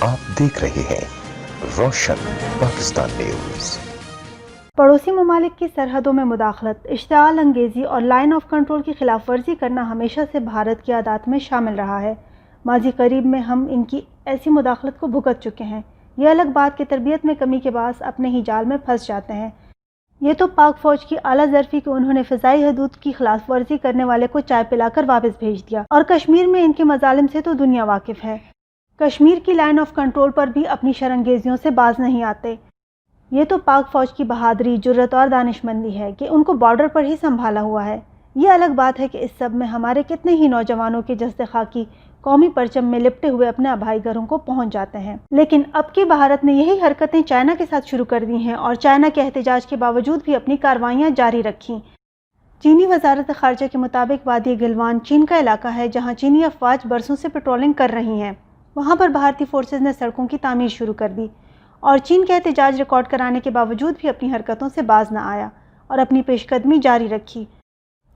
आप देख रहे हैं रोशन पाकिस्तान न्यूज। पड़ोसी ममालिक की सरहदों में मुदाखलत, इश्तिआल अंगेज़ी और लाइन ऑफ कंट्रोल की खिलाफ वर्जी करना हमेशा से भारत की आदत में शामिल रहा है। माजी करीब में हम इनकी ऐसी मुदाखलत को भुगत चुके हैं। ये अलग बात कि तरबियत में कमी के बास अपने ही जाल में फंस जाते हैं। ये तो पाक फ़ौज की आला ज़रफ़ी कि उन्होंने फ़िज़ाई हदूद की खिलाफ वर्जी करने वाले को चाय पिलाकर वापस भेज दिया, और कश्मीर में इनके मज़ालिम से तो दुनिया वाकिफ़ है। कश्मीर की लाइन ऑफ कंट्रोल पर भी अपनी शरंगेज़ियों से बाज नहीं आते। ये तो पाक फ़ौज की बहादुरी, जुर्रत और दानिशमंदी है कि उनको बॉर्डर पर ही संभाला हुआ है। ये अलग बात है कि इस सब में हमारे कितने ही नौजवानों के जज्बे खाकी कौमी परचम में लिपटे हुए अपने आबाई घरों को पहुंच जाते हैं। लेकिन अब की भारत ने यही हरकतें चाइना के साथ शुरू कर दी हैं और चाइना के एहतजाज के बावजूद भी अपनी कार्रवाइयाँ जारी रखी। चीनी वजारत ख़ारजा के मुताबिक वादी गिलवान चीन का इलाका है जहाँ चीनी अफवाज बरसों से पेट्रोलिंग कर रही हैं। वहाँ पर भारतीय फोर्सेज ने सड़कों की तामीर शुरू कर दी और चीन के एहतजाज रिकॉर्ड कराने के बावजूद भी अपनी हरकतों से बाज न आया और अपनी पेशकदमी जारी रखी।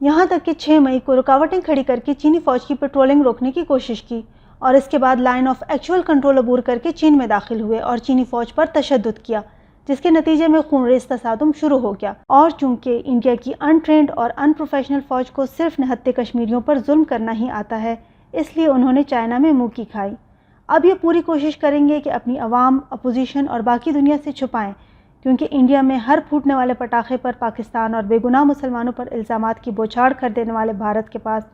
यहाँ तक कि 6 मई को रुकावटें खड़ी करके चीनी फ़ौज की पेट्रोलिंग रोकने की कोशिश की और इसके बाद लाइन ऑफ एक्चुअल कंट्रोल अबूर करके चीन में दाखिल हुए और चीनी फ़ौज पर तशद्दुद किया, जिसके नतीजे में खूनरेज़ तसादुम शुरू हो गया। और चूंकि इंडिया की अनट्रेंड और अनप्रोफेशनल फ़ौज को सिर्फ निहत्ते कश्मीरियों पर जुल्म करना ही आता है, इसलिए उन्होंने चाइना में मुँह की खाई। अब ये पूरी कोशिश करेंगे कि अपनी अवाम, अपोजिशन और बाकी दुनिया से छुपाएं, क्योंकि इंडिया में हर फूटने वाले पटाखे पर पाकिस्तान और बेगुनाह मुसलमानों पर इल्ज़ामात की बौछार कर देने वाले भारत के पास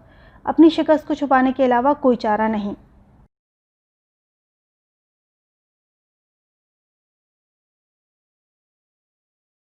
अपनी शिकस्त को छुपाने के अलावा कोई चारा नहीं।